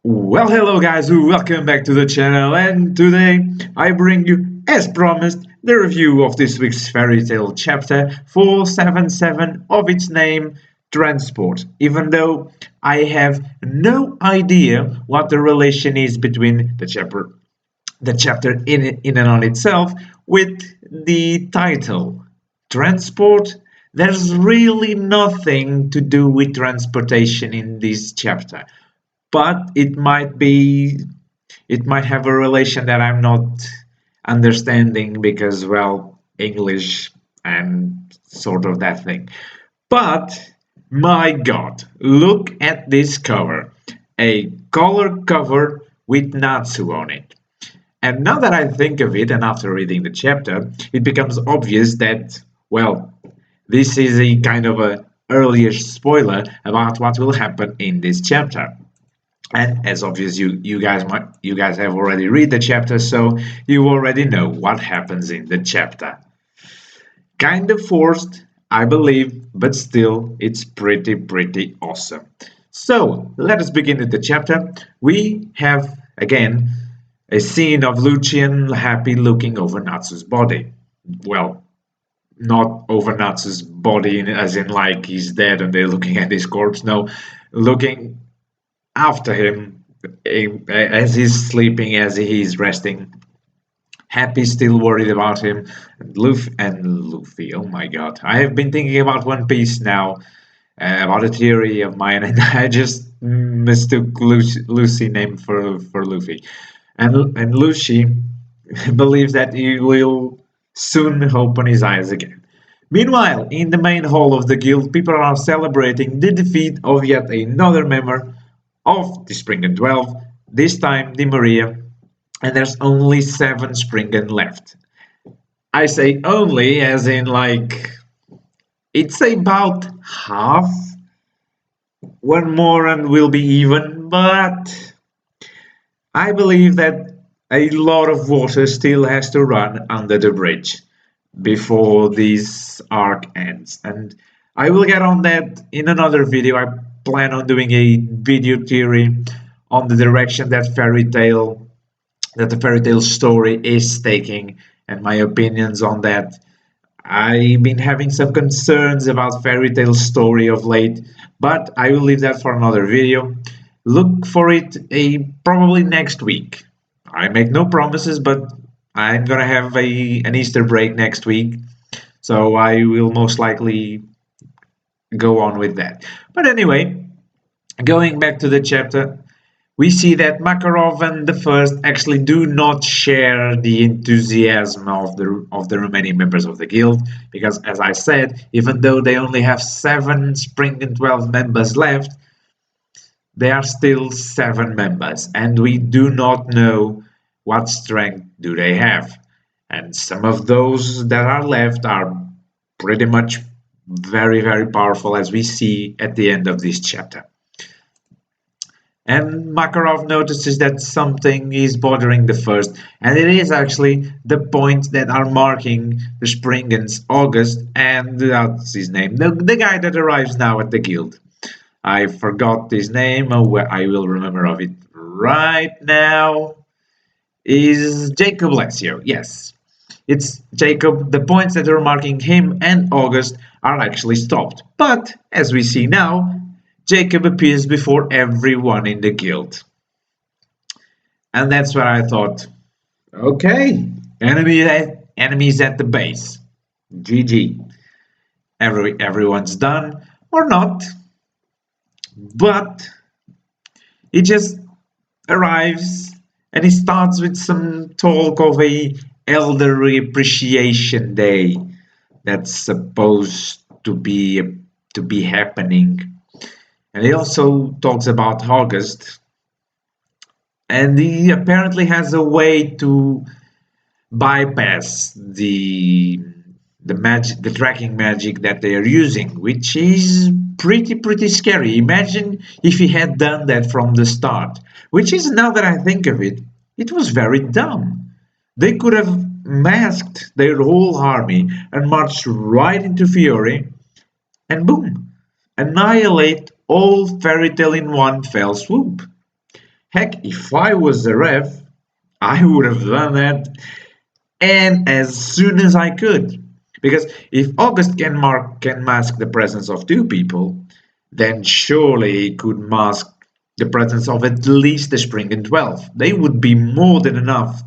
Well, hello guys, welcome back to the channel, and today I bring you, as promised, the review of this week's fairy tale chapter 477 of its name, Transport, even though I have no idea what the relation is between the chapter in and on itself with the title, Transport. There's really nothing to do with transportation in this chapter, but it might have a relation that I'm not understanding because, well, English and sort of that thing. But my god, look at this cover, a color cover with Natsu on it. And now that I think of it, and after reading the chapter, it becomes obvious that, well, this is a kind of a earlier spoiler about what will happen in this chapter. And as obvious, you guys have already read the chapter, so you already know what happens in the chapter. Kind of forced, I believe, but still, it's pretty awesome. So let us begin with the chapter. We have again a scene of Lucian happy looking over Natsu's body. Well, not over Natsu's body, as in like he's dead and they're looking at his corpse. No, looking after him as he's sleeping, as he's resting. Happy still worried about him. And Luffy, oh my god. I have been thinking about One Piece now, about a theory of mine, and I just mistook Lucy name for Luffy. And Lucy believes that he will soon open his eyes again. Meanwhile, in the main hall of the guild, people are celebrating the defeat of yet another member of the Spriggan 12, this time the Maria, and there's only 7 Spriggan left. I say only as in like it's about half. One more and we'll be even, but I believe that a lot of water still has to run under the bridge before this arc ends. And I will get on that in another video. I plan on doing a video theory on the direction that the fairy tale story is taking and my opinions on that. I've been having some concerns about fairy tale story of late, but I will leave that for another video. Look for it probably next week. I make no promises, but I'm gonna have an Easter break next week, so I will most likely go on with that. But anyway, going back to the chapter, we see that Makarov and the First actually do not share the enthusiasm of the remaining members of the guild, because, as I said, even though they only have 7 Spring and 12 members left, they are still 7 members, and we do not know what strength do they have. And some of those that are left are pretty much very powerful, as we see at the end of this chapter. And Makarov notices that something is bothering the First, and it is actually the points that are marking the Springans, August, and that's his name, the guy that arrives now at the guild. I forgot his name. Oh, I will remember of it right now. Is Jacob Lexio? Yes, it's Jacob. The points that are marking him and August are actually stopped, but as we see now, Jacob appears before everyone in the guild. And that's where I thought, okay, enemies at the base. GG. Everyone's done, or not, but he just arrives and he starts with some talk of a elderly appreciation day that's supposed to be happening. And he also talks about August, and he apparently has a way to bypass the tracking magic that they are using, which is pretty scary. Imagine if he had done that from the start, which is, now that I think of it, it was very dumb. They could have masked their whole army and marched right into Fiore, and boom, annihilate all fairy tale in one fell swoop. Heck, if I was the ref, I would have done that and as soon as I could. Because if August can mask the presence of two people, then surely he could mask the presence of at least the Spriggan 12. They would be more than enough.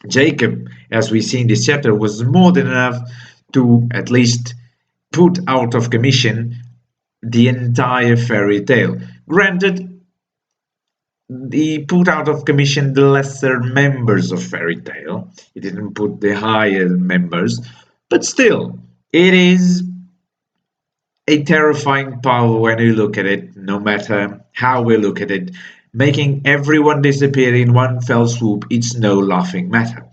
Jacob, as we see in this chapter, was more than enough to at least put out of commission the entire fairy tale. Granted, he put out of commission the lesser members of fairy tale. He didn't put the higher members, but still, it is a terrifying power when you look at it, no matter how we look at it. Making everyone disappear in one fell swoop, it's no laughing matter.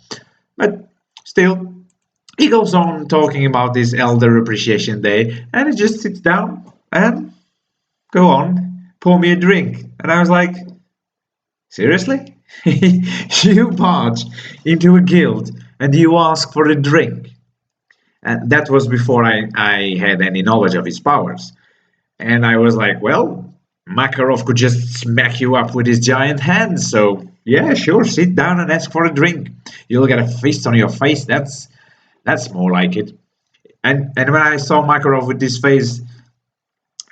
But still, he goes on talking about this Elder Appreciation Day, and he just sits down and go on, pour me a drink. And I was like, seriously? You barge into a guild and you ask for a drink. And that was before I had any knowledge of his powers. And I was like, well, Makarov could just smack you up with his giant hands. So, yeah, sure, sit down and ask for a drink. You'll get a fist on your face. That's more like it. And when I saw Makarov with this face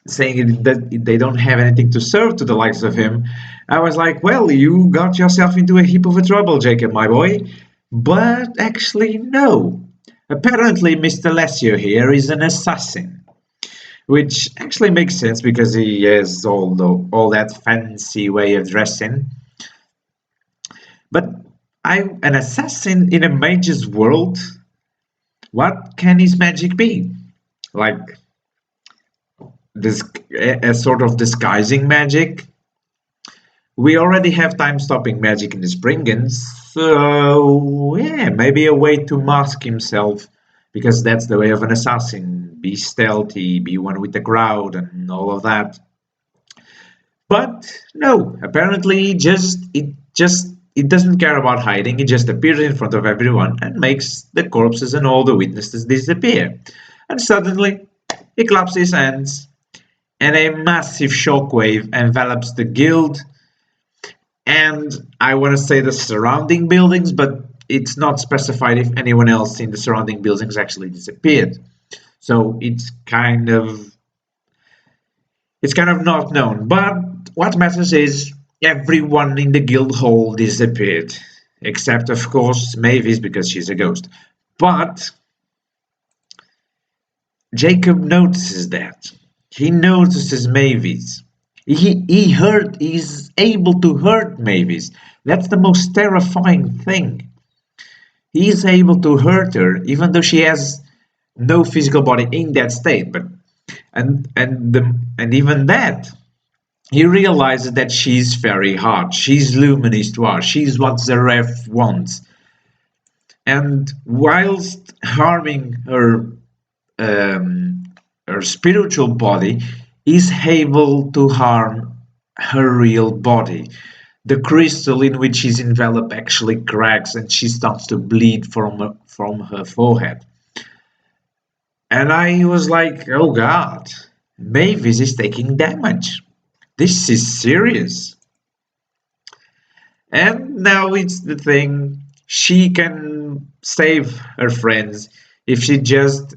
saying that they don't have anything to serve to the likes of him, I was like, well, you got yourself into a heap of a trouble, Jacob, my boy. But actually, no. Apparently, Mr. Lessio here is an assassin, which actually makes sense because he has all that fancy way of dressing. But an assassin in a mage's world? What can his magic be? Like this, a sort of disguising magic? We already have time-stopping magic in the Spriggan, so yeah, maybe a way to mask himself, because that's the way of an assassin. Be stealthy, be one with the crowd, and all of that. But no, apparently it doesn't care about hiding. It just appears in front of everyone and makes the corpses and all the witnesses disappear. And suddenly, he claps his hands, and a massive shockwave envelops the guild and I want to say the surrounding buildings, but it's not specified if anyone else in the surrounding buildings actually disappeared. So it's kind of not known. But what matters is everyone in the guild hall disappeared, except of course Mavis because she's a ghost. But Jacob notices that. He notices Mavis. He's able to hurt Mavis. That's the most terrifying thing. He is able to hurt her, even though she has no physical body in that state. But and even that, he realizes that she's very hard. She's luminous to us. She's what Zaref wants. And whilst harming um, her spiritual body, is able to harm her real body. The crystal in which she's enveloped actually cracks and she starts to bleed from her forehead. And I was like, oh god, Mavis is taking damage. This is serious. And now it's the thing, she can save her friends if she just,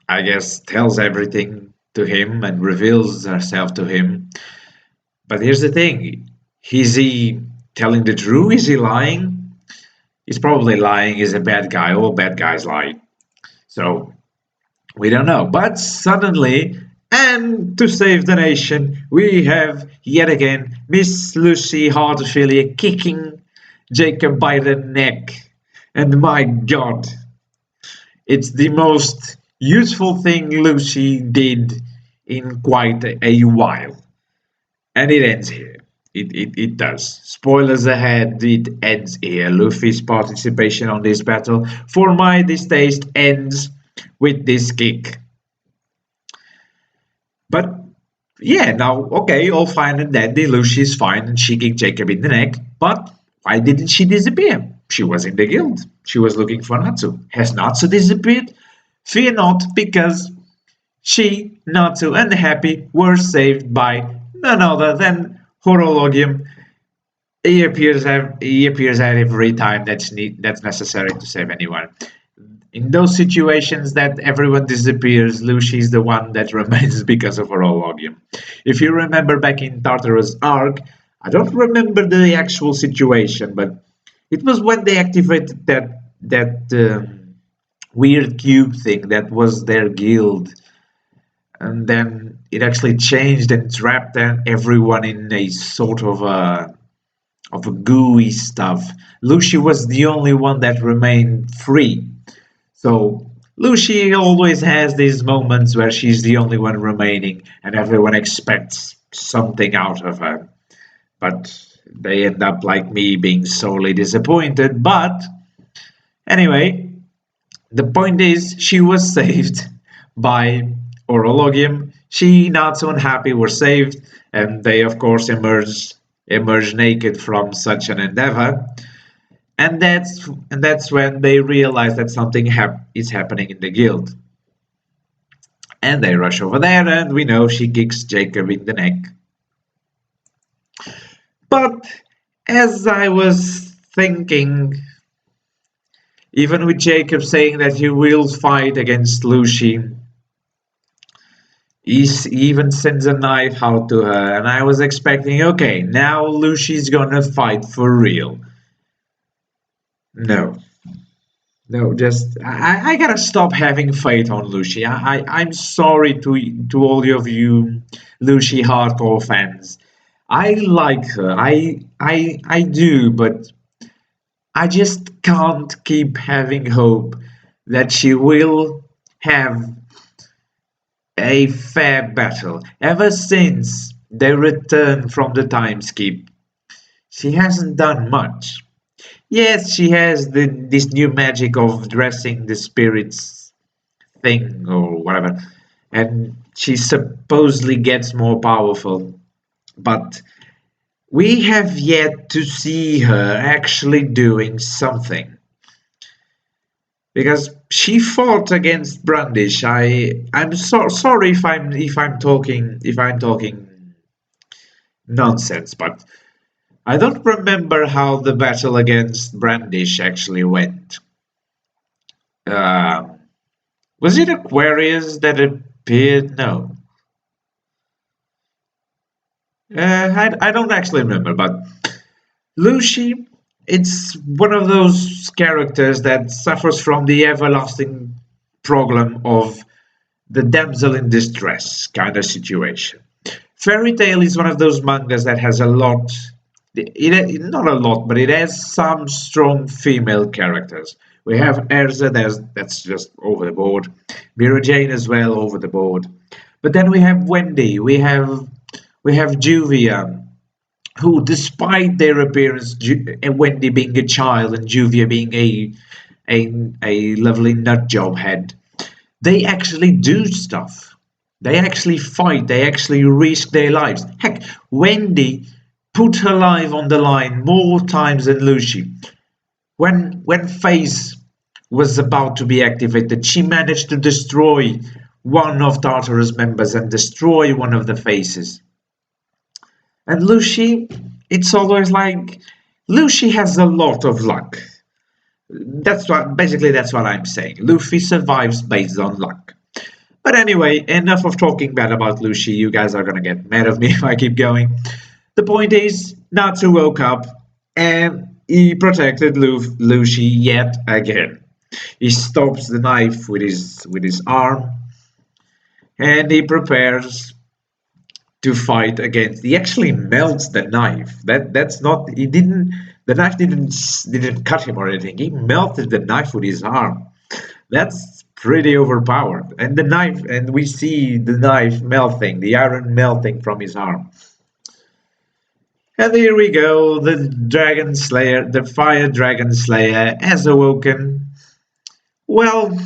I guess, tells everything to him and reveals herself to him. But here's the thing, is he telling the truth? Is he lying? He's probably lying. He's a bad guy. All bad guys lie. So we don't know. But suddenly, and to save the nation, we have yet again Miss Lucy Hardfilia kicking Jacob by the neck. And my god, it's the most useful thing Lucy did in quite a while. And it ends here. It does. Spoilers ahead, it ends here. Luffy's participation on this battle, for my distaste, ends with this kick. But yeah, now, okay, all fine and dandy. Lucy's fine and she kicked Jacob in the neck. But why didn't she disappear? She was in the guild. She was looking for Natsu. Has Natsu disappeared? Fear not, because she, Natsu, and the Happy were saved by none other than Horologium, He appears at every time that's necessary to save anyone. In those situations that everyone disappears, Lucy is the one that remains because of her hologium. If you remember back in Tartarus arc, I don't remember the actual situation, but it was when they activated that weird cube thing that was their guild, and then it actually changed and trapped everyone in a sort of a gooey stuff. Lucy was the only one that remained free. So Lucy always has these moments where she's the only one remaining and everyone expects something out of her. But they end up like me being sorely disappointed. But anyway, the point is she was saved by Orologium. She, Natsu, and Happy were saved, and they of course emerged naked from such an endeavor. And that's when they realize that something is happening in the guild. And they rush over there, and we know she kicks Jacob in the neck. But as I was thinking, even with Jacob saying that he will fight against Lucy, he even sends a knife out to her, and I was expecting, okay, now Lucy's gonna fight for real. No, no, just I gotta stop having faith on Lucy. I'm sorry to all of you Lucy hardcore fans. I like her. I do, but I just can't keep having hope that she will have a fair battle. Ever since they returned from the time skip, she hasn't done much. Yes, she has this new magic of dressing the spirits thing or whatever, and she supposedly gets more powerful. But we have yet to see her actually doing something. Because she fought against Brandish. I'm sorry if I'm talking nonsense, but I don't remember how the battle against Brandish actually went. Um, was it Aquarius that appeared? No. I don't actually remember, but Lucy, it's one of those characters that suffers from the everlasting problem of the damsel in distress kind of situation. Fairy Tail is one of those mangas that has a lot, not a lot, but it has some strong female characters. We have Erza, that's just over the board. Mira Jane as well, over the board. But then we have Wendy, we have Juvia, who, despite their appearance, Wendy being a child and Juvia being a lovely nut job head, they actually do stuff. They actually fight. They actually risk their lives. Heck, Wendy put her life on the line more times than Lucy. When Phase was about to be activated, she managed to destroy one of Tartarus members and destroy one of the faces. And Lucy, it's always like Lucy has a lot of luck. That's what I'm saying. Luffy survives based on luck. But anyway, enough of talking bad about Lucy. You guys are gonna get mad at me if I keep going. The point is, Natsu woke up and he protected Lucy yet again. He stops the knife with his arm and he prepares to fight against. He actually melts the knife. That's not. He didn't. The knife didn't cut him or anything. He melted the knife with his arm. That's pretty overpowered. And the knife, and we see the knife melting, the iron melting from his arm. And here we go. The Dragon Slayer, the Fire Dragon Slayer, has awoken. Well,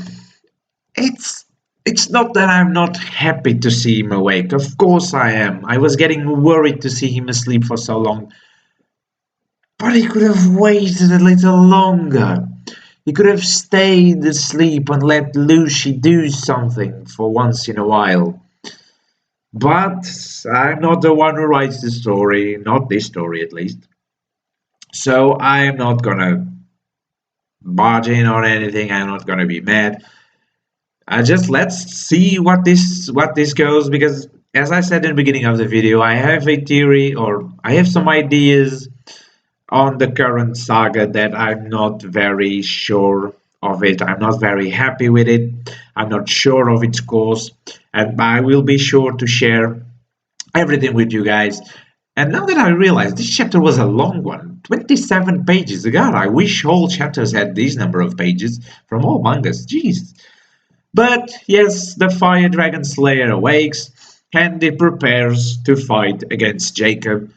it's it's not that I'm not happy to see him awake. Of course I am. I was getting worried to see him asleep for so long. But he could have waited a little longer. He could have stayed asleep and let Lucy do something for once in a while. But I'm not the one who writes the story, not this story at least. So I'm not gonna barge in or anything. I'm not gonna be mad. Just let's see what this goes, because as I said in the beginning of the video, I have a theory, or I have some ideas on the current saga that I'm not very sure of it. I'm not very happy with it. I'm not sure of its course, and I will be sure to share everything with you guys. And now that I realize this chapter was a long one, 27 pages. God, I wish all chapters had this number of pages from all mangas. Jeez. But yes, the Fire Dragon Slayer awakes and he prepares to fight against Jacob.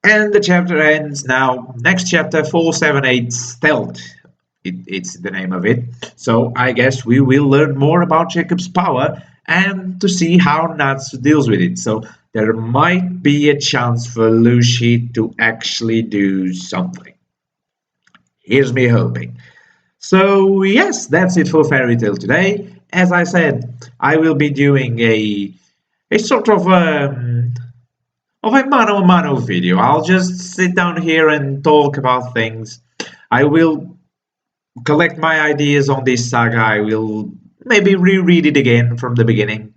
And the chapter ends now. Next chapter 478 Stealth. It's the name of it. So I guess we will learn more about Jacob's power and to see how Natsu deals with it. So there might be a chance for Lucy to actually do something. Here's me hoping. So yes, that's it for Fairy Tale today. As I said, I will be doing a sort of a mano a mano video. I'll just sit down here and talk about things. I will collect my ideas on this saga. I will maybe reread it again from the beginning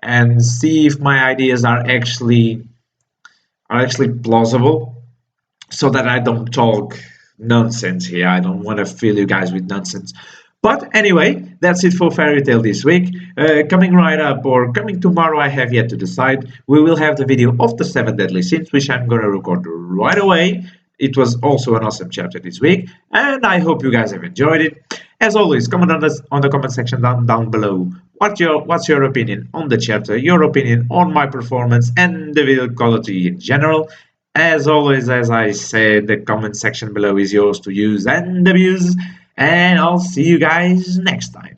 and see if my ideas are actually plausible, so that I don't talk nonsense here. I don't want to fill you guys with nonsense. But anyway, that's it for Fairy Tale this week. Coming right up, or coming tomorrow, I have yet to decide. We will have the video of the 7 Deadly Sins, which I'm gonna record right away. It was also an awesome chapter this week, and I hope you guys have enjoyed it. As always, comment on the comment section down below. What's your opinion on the chapter? Your opinion on my performance and the video quality in general? As always, as I said, the comment section below is yours to use and abuse, and I'll see you guys next time.